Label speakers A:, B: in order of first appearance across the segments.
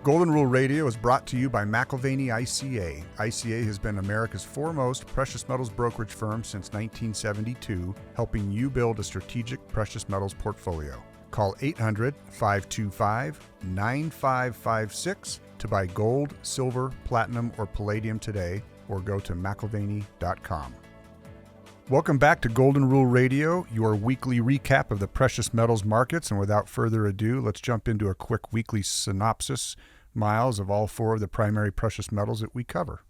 A: Golden Rule Radio is brought to you by McIlvaney ICA. ICA has been America's foremost precious metals brokerage firm since 1972, helping you build a strategic precious metals portfolio. Call 800-525-9556 to buy gold, silver, platinum, or palladium today, or go to McIlvaney.com. Welcome back to Golden Rule Radio, your weekly recap of the precious metals markets. And without further ado, let's jump into a quick weekly synopsis, Miles, of all four of the primary precious metals that we cover.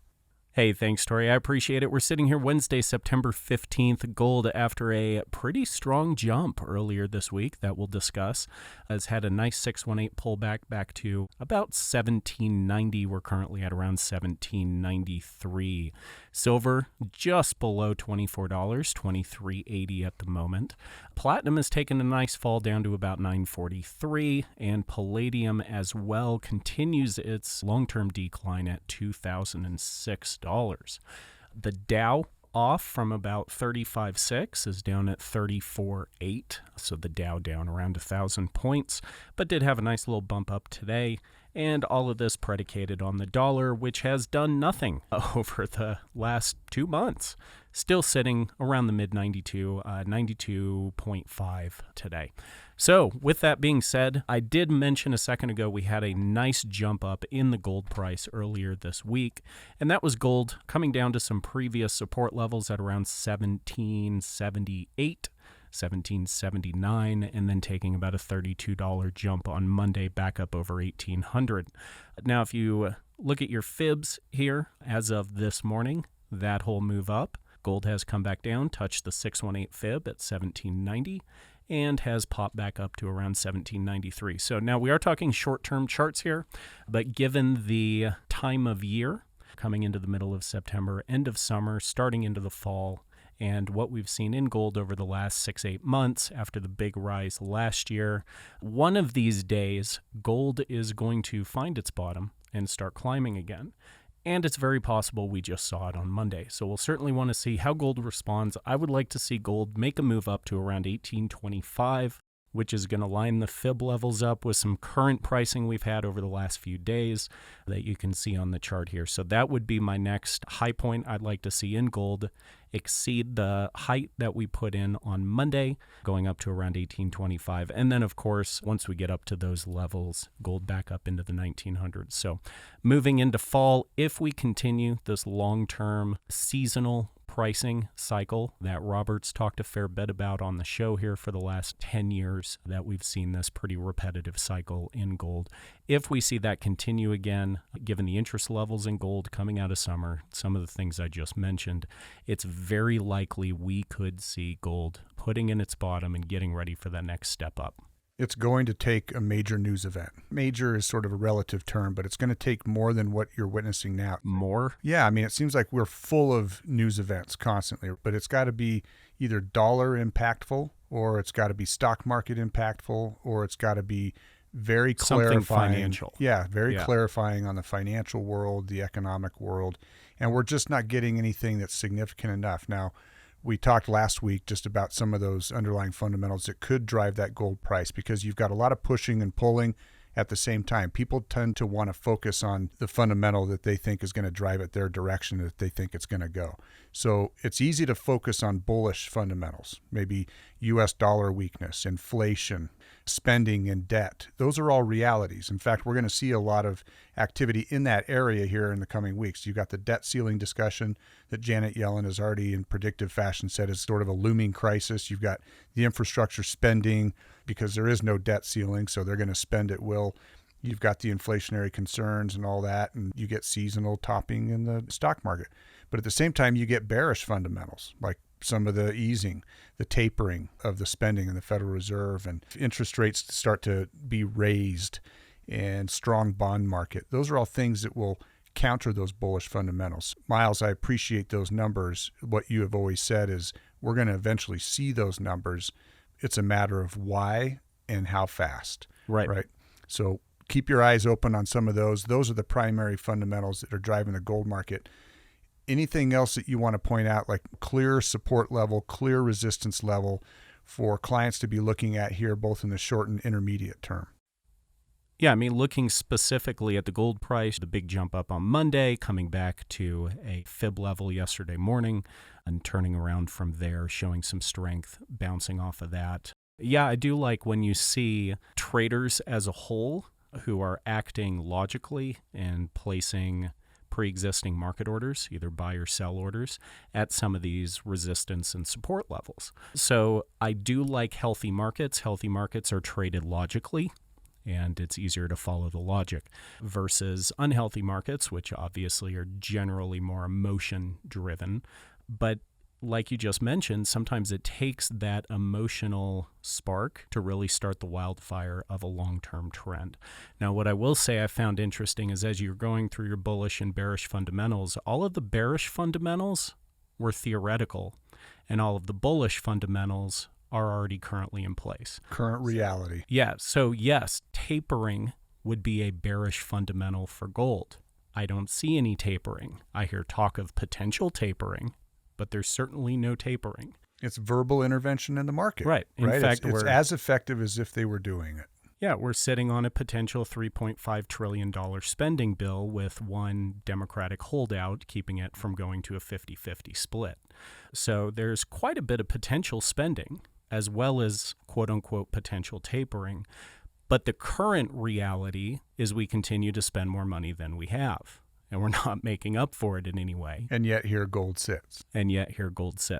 B: Hey, thanks, Tori. I appreciate it. We're sitting here Wednesday, September 15th. Gold, after a pretty strong jump earlier this week that we'll discuss, has had a nice 618 pullback back to about 1790. We're currently at around 1793. Silver just below $24, $23.80 at the moment. Platinum has taken a nice fall down to about $943, and palladium as well continues its long-term decline at $2,006. The Dow off from about 35.6 is down at 34.8, so the Dow down around 1,000 points, but did have a nice little bump up today. And all of this predicated on the dollar, which has done nothing over the last 2 months. Still sitting around the mid-92, 92.5 today. So with that being said, I did mention a second ago we had a nice jump up in the gold price earlier this week. And that was gold coming down to some previous support levels at around 1778. 1779, and then taking about a $32 jump on Monday back up over 1800. Now, if you look at your fibs here as of this morning, that whole move up, gold has come back down, touched the 618 fib at 1790, and has popped back up to around 1793. So now we are talking short-term charts here, but given the time of year, coming into the middle of September, end of summer, starting into the fall, and what we've seen in gold over the last 6-8 months after the big rise last year, one of these days, gold is going to find its bottom and start climbing again. And it's very possible we just saw it on Monday. So we'll certainly want to see how gold responds. I would like to see gold make a move up to around 1825, which is going to line the fib levels up with some current pricing we've had over the last few days that you can see on the chart here. So that would be my next high point I'd like to see in gold, exceed the height that we put in on Monday, going up to around 1825. And then, of course, once we get up to those levels, gold back up into the 1900s. So moving into fall, if we continue this long-term seasonal pricing cycle that Robert's talked a fair bit about on the show here for the last 10 years, that we've seen this pretty repetitive cycle in gold. If we see that continue again, given the interest levels in gold coming out of summer, some of the things I just mentioned, it's very likely we could see gold putting in its bottom and getting ready for that next step up.
A: It's going to take a major news event. Major is sort of a relative term, but it's going to take more than what you're witnessing now.
B: More?
A: Yeah, I mean, it seems like we're full of news events constantly, but it's got to be either dollar impactful, or it's got to be stock market impactful, or it's got to be very clarifying.
B: Something financial.
A: Yeah, very clarifying on the financial world, the economic world, and we're just not getting anything that's significant enough. Now, we talked last week just about some of those underlying fundamentals that could drive that gold price, because you've got a lot of pushing and pulling at the same time. People tend to want to focus on the fundamental that they think is going to drive it their direction, that they think it's going to go. So it's easy to focus on bullish fundamentals, maybe U.S. dollar weakness, inflation, spending and debt. Those are all realities. In fact, we're going to see a lot of activity in that area here in the coming weeks. You've got the debt ceiling discussion that Janet Yellen has already in predictive fashion said is sort of a looming crisis. You've got the infrastructure spending because there is no debt ceiling, so they're going to spend at will. You've got the inflationary concerns and all that, and you get seasonal topping in the stock market. But at the same time, you get bearish fundamentals, like some of the easing, the tapering of the spending in the Federal Reserve, and interest rates start to be raised, and strong bond market. Those are all things that will counter those bullish fundamentals. Miles, I appreciate those numbers. What you have always said is we're going to eventually see those numbers. It's a matter of why and how fast. Right. So keep your eyes open on some of those. Those are the primary fundamentals that are driving the gold market. Anything else that you want to point out, like clear support level, clear resistance level for clients to be looking at here, both in the short and intermediate term?
B: Yeah, I mean, looking specifically at the gold price, the big jump up on Monday, coming back to a fib level yesterday morning and turning around from there, showing some strength, bouncing off of that. Yeah, I do like when you see traders as a whole who are acting logically and placing pre-existing market orders, either buy or sell orders, at some of these resistance and support levels. So I do like healthy markets. Healthy markets are traded logically, and it's easier to follow the logic versus unhealthy markets, which obviously are generally more emotion driven. But like you just mentioned, sometimes it takes that emotional spark to really start the wildfire of a long-term trend. Now, what I will say I found interesting is as you're going through your bullish and bearish fundamentals, all of the bearish fundamentals were theoretical, and all of the bullish fundamentals are already currently in place.
A: Current reality.
B: Yeah. So yes, tapering would be a bearish fundamental for gold. I don't see any tapering. I hear talk of potential tapering, but there's certainly no tapering.
A: It's verbal intervention in the market.
B: Right. In fact,
A: it's as effective as if they were doing it.
B: Yeah, we're sitting on a potential $3.5 trillion spending bill with one Democratic holdout keeping it from going to a 50-50 split. So there's quite a bit of potential spending as well as quote-unquote potential tapering. But the current reality is we continue to spend more money than we have, and we're not making up for it in any way.
A: And yet here gold sits.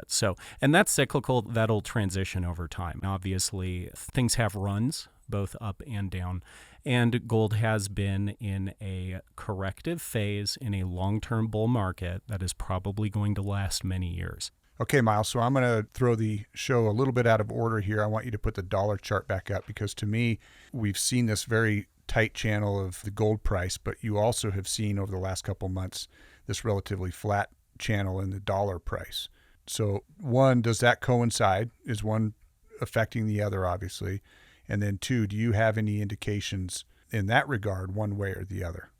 B: So, and that's cyclical. That'll transition over time. Obviously, things have runs, both up and down. And gold has been in a corrective phase in a long-term bull market that is probably going to last many years.
A: Okay, Miles, so I'm going to throw the show a little bit out of order here. I want you to put the dollar chart back up because to me, we've seen this very tight channel of the gold price, but you also have seen over the last couple months this relatively flat channel in the dollar price. So one, does that coincide? Is one affecting the other, obviously? And then two, do you have any indications in that regard, one way or the other?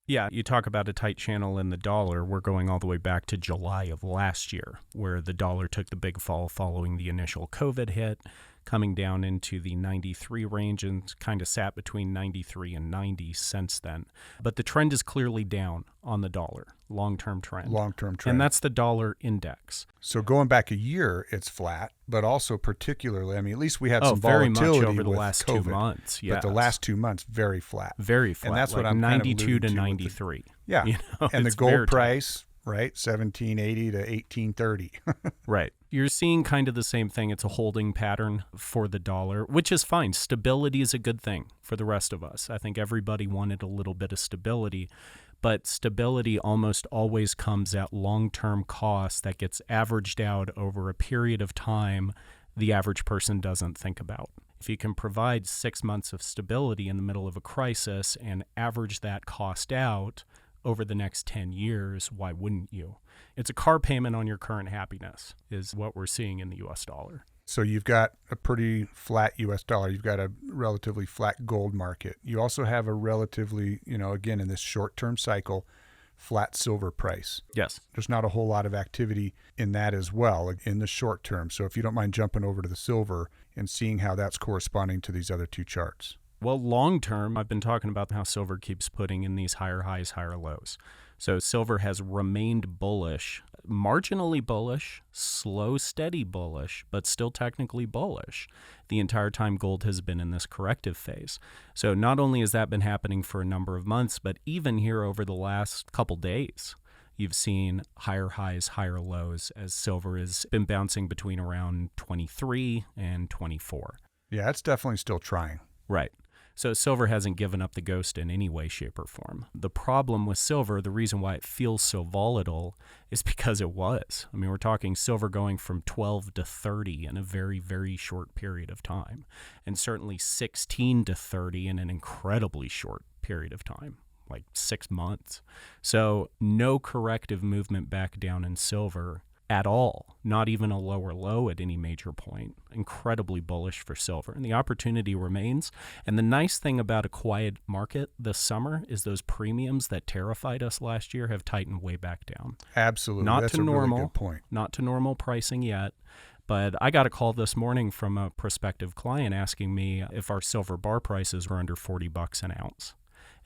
B: Yeah, you talk about a tight channel in the dollar. We're going all the way back to July of last year, where the dollar took the big fall following the initial COVID hit, coming down into the 93 range and kind of sat between 93 and 90 since then. But the trend is clearly down on the dollar, long-term trend. And that's the dollar index.
A: So going back a year, it's flat, but also particularly, I mean, at least we had some
B: very
A: volatility
B: much over the
A: with
B: last
A: COVID,
B: 2 months. Yes.
A: But the last 2 months, very flat.
B: Very flat.
A: And that's
B: like
A: what I'm
B: 92
A: kind of
B: to 93.
A: Yeah.
B: You know,
A: and the
B: it's very
A: gold price, right, 1780 to 1830.
B: Right. You're seeing kind of the same thing. It's a holding pattern for the dollar, which is fine. Stability is a good thing for the rest of us. I think everybody wanted a little bit of stability, but stability almost always comes at long-term cost that gets averaged out over a period of time the average person doesn't think about. If you can provide 6 months of stability in the middle of a crisis and average that cost out over the next 10 years, why wouldn't you? It's a car payment on your current happiness is what we're seeing in the U.S. dollar.
A: So you've got a pretty flat U.S. dollar. You've got a relatively flat gold market. You also have a relatively, again, in this short-term cycle, flat silver price.
B: Yes.
A: There's not a whole lot of activity in that as well in the short term. So if you don't mind jumping over to the silver and seeing how that's corresponding to these other two charts.
B: Well, long term, I've been talking about how silver keeps putting in these higher highs, higher lows. So silver has remained bullish, marginally bullish, slow, steady bullish, but still technically bullish the entire time gold has been in this corrective phase. So not only has that been happening for a number of months, but even here over the last couple days, you've seen higher highs, higher lows as silver has been bouncing between around 23 and 24.
A: Yeah, it's definitely still trying.
B: Right. So silver hasn't given up the ghost in any way, shape, or form. The problem with silver, the reason why it feels so volatile is because it was. I mean, we're talking silver going from 12 to 30 in a very, very short period of time, and certainly 16 to 30 in an incredibly short period of time, like 6 months. So no corrective movement back down in silver at all, not even a lower low at any major point. Incredibly bullish for silver. And the opportunity remains. And the nice thing about a quiet market this summer is those premiums that terrified us last year have tightened way back down.
A: Absolutely.
B: Not
A: That's
B: to
A: a
B: normal,
A: really good point.
B: Not to normal pricing yet, But I got a call this morning from a prospective client asking me if our silver bar prices were under $40 an ounce.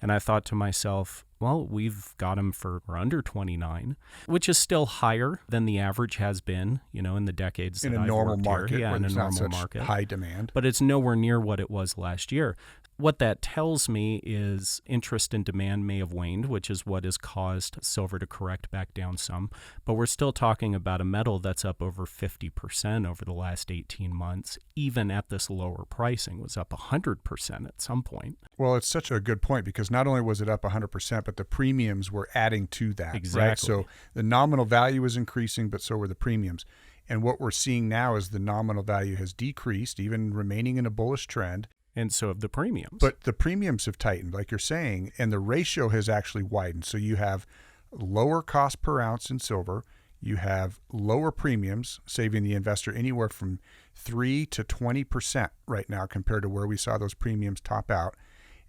B: And I thought to myself, well, we've got them for under 29, which is still higher than the average has been, in the decades that I've worked here.
A: In a normal market,
B: yeah,
A: where
B: in a
A: there's not
B: normal
A: such
B: market.
A: high demand.
B: But it's nowhere near what it was last year. What that tells me is interest and demand may have waned, which is what has caused silver to correct back down some. But we're still talking about a metal that's up over 50% over the last 18 months, even at this lower pricing, was up 100% at some point.
A: Well, it's such a good point because not only was it up 100%, but the premiums were adding to that.
B: Exactly.
A: Right? So the nominal value was increasing, but so were the premiums. And what we're seeing now is the nominal value has decreased, even remaining in a bullish trend.
B: And so have the premiums.
A: But the premiums have tightened, like you're saying, and the ratio has actually widened. So you have lower cost per ounce in silver. You have lower premiums, saving the investor anywhere from 3 to 20% right now compared to where we saw those premiums top out.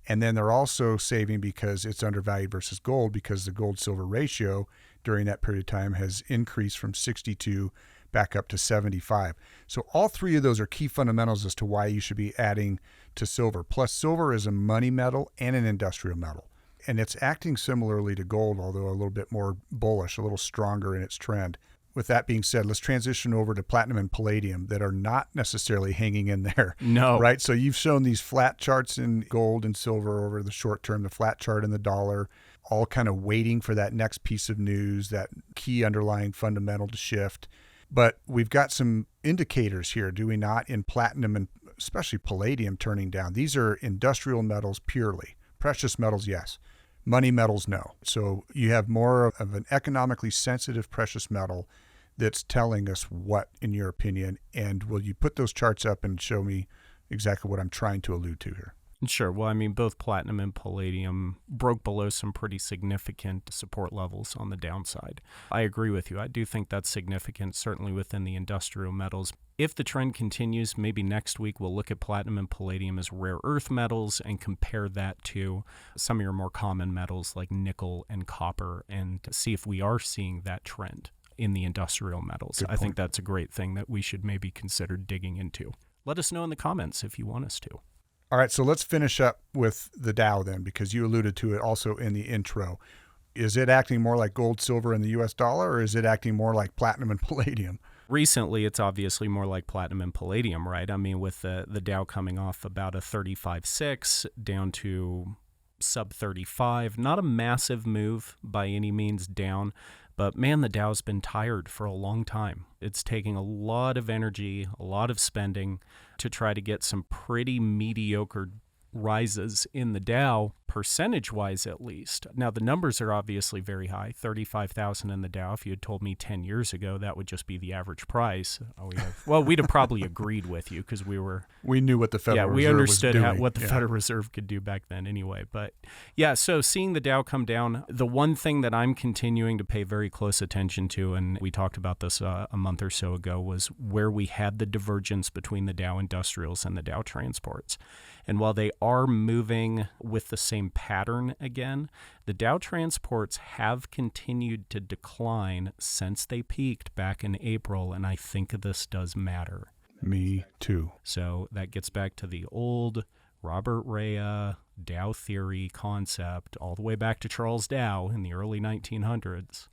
A: And then they're also saving because it's undervalued versus gold, because the gold-silver ratio during that period of time has increased from 62 back up to 75. So all three of those are key fundamentals as to why you should be adding to silver. Plus, silver is a money metal and an industrial metal. And it's acting similarly to gold, although a little bit more bullish, a little stronger in its trend. With that being said, let's transition over to platinum and palladium that are not necessarily hanging in there.
B: No.
A: Right? So you've shown these flat charts in gold and silver over the short term, the flat chart in the dollar, all kind of waiting for that next piece of news, that key underlying fundamental to shift. But we've got some indicators here, do we not, in platinum and especially palladium turning down. These are industrial metals purely. Precious metals, yes. Money metals, no. So you have more of an economically sensitive precious metal that's telling us what, in your opinion, and will you put those charts up and show me exactly what I'm trying to allude to here?
B: Sure. Well, I mean, both platinum and palladium broke below some pretty significant support levels on the downside. I agree with you. I do think that's significant, certainly within the industrial metals. If the trend continues, maybe next week we'll look at platinum and palladium as rare earth metals and compare that to some of your more common metals like nickel and copper and see if we are seeing that trend in the industrial metals. I think that's a great thing that we should maybe consider digging into. Let us know in the comments if you want us to.
A: All right, so let's finish up with the Dow then, because you alluded to it also in the intro. Is it acting more like gold, silver, and the U.S. dollar, or is it acting more like platinum and palladium?
B: Recently, it's obviously more like platinum and palladium, right? I mean, with the Dow coming off about a 35.6 down to sub 35, not a massive move by any means down, but man, the Dow's been tired for a long time. It's taking a lot of energy, a lot of spending to try to get some pretty mediocre rises in the Dow, percentage-wise at least. Now, the numbers are obviously very high, 35,000 in the Dow. If you had told me 10 years ago that would just be the average price, we'd have probably agreed with you because
A: we knew what the Federal Reserve
B: we understood
A: was doing.
B: what the Federal Reserve could do back then anyway. But yeah, so seeing the Dow come down, the one thing that I'm continuing to pay very close attention to, and we talked about this a month or so ago, was where we had the divergence between the Dow Industrials and the Dow Transports. And while they are moving with the same pattern again, the Dow Transports have continued to decline since they peaked back in April, and I think this does matter.
A: Me too.
B: So that gets back to the old Robert Rea Dow theory concept, all the way back to Charles Dow in the early 1900s.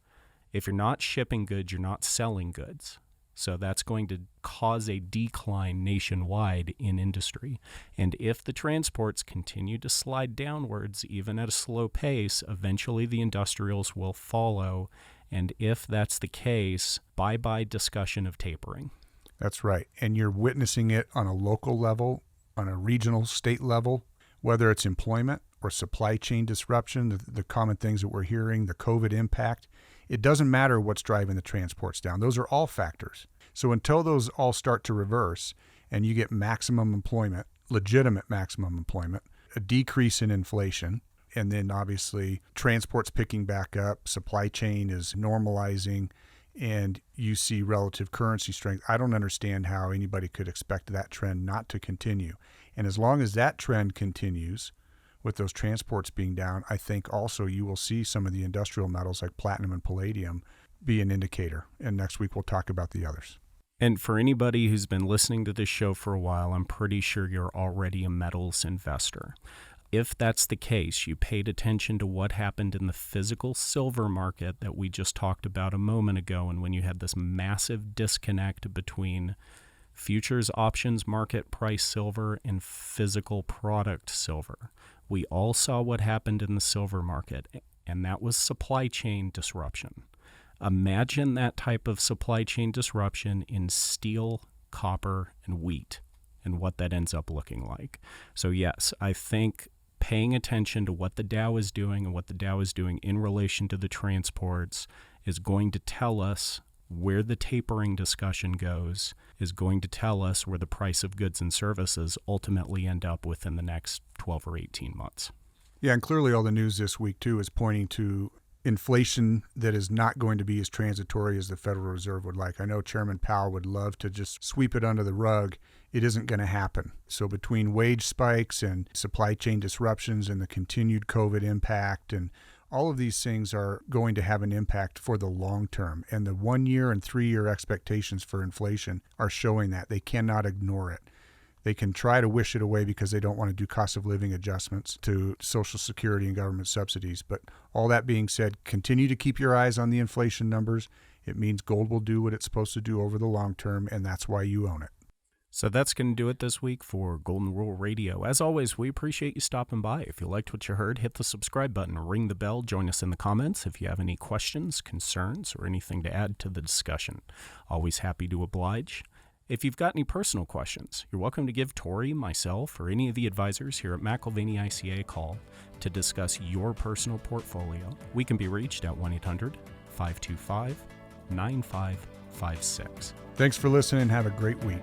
B: If you're not shipping goods, you're not selling goods. So that's going to cause a decline nationwide in industry. And if the transports continue to slide downwards, even at a slow pace, eventually the industrials will follow. And if that's the case, bye-bye discussion of tapering.
A: That's right. And you're witnessing it on a local level, on a regional, state level, whether it's employment or supply chain disruption, the common things that we're hearing, the COVID impact. It doesn't matter what's driving the transports down. Those are all factors. So until those all start to reverse and you get maximum employment, legitimate maximum employment, a decrease in inflation, and then obviously transport's picking back up, supply chain is normalizing, and you see relative currency strength, I don't understand how anybody could expect that trend not to continue. And as long as that trend continues, with those transports being down, I think also you will see some of the industrial metals like platinum and palladium be an indicator. And next week we'll talk about the others.
B: And for anybody who's been listening to this show for a while, I'm pretty sure you're already a metals investor. If that's the case, you paid attention to what happened in the physical silver market that we just talked about a moment ago, and when you had this massive disconnect between futures options market price silver and physical product silver. We all saw what happened in the silver market, and that was supply chain disruption. Imagine that type of supply chain disruption in steel, copper, and wheat, and what that ends up looking like. So yes, I think paying attention to what the Dow is doing and what the Dow is doing in relation to the transports is going to tell us where the tapering discussion goes, is going to tell us where the price of goods and services ultimately end up within the next 12 or 18 months.
A: Yeah, and clearly all the news this week, too, is pointing to inflation that is not going to be as transitory as the Federal Reserve would like. I know Chairman Powell would love to just sweep it under the rug. It isn't going to happen. So between wage spikes and supply chain disruptions and the continued COVID impact, and all of these things are going to have an impact for the long term. And the 1 year and 3 year expectations for inflation are showing that. They cannot ignore it. They can try to wish it away because they don't want to do cost of living adjustments to Social Security and government subsidies. But all that being said, continue to keep your eyes on the inflation numbers. It means gold will do what it's supposed to do over the long term, and that's why you own it.
B: So that's going to do it this week for Golden Rule Radio. As always, we appreciate you stopping by. If you liked what you heard, hit the subscribe button, ring the bell, join us in the comments if you have any questions, concerns, or anything to add to the discussion. Always happy to oblige. If you've got any personal questions, you're welcome to give Tori, myself, or any of the advisors here at McIlvaney ICA a call to discuss your personal portfolio. We can be reached at 1-800-525-9556.
A: Thanks for listening and have a great week.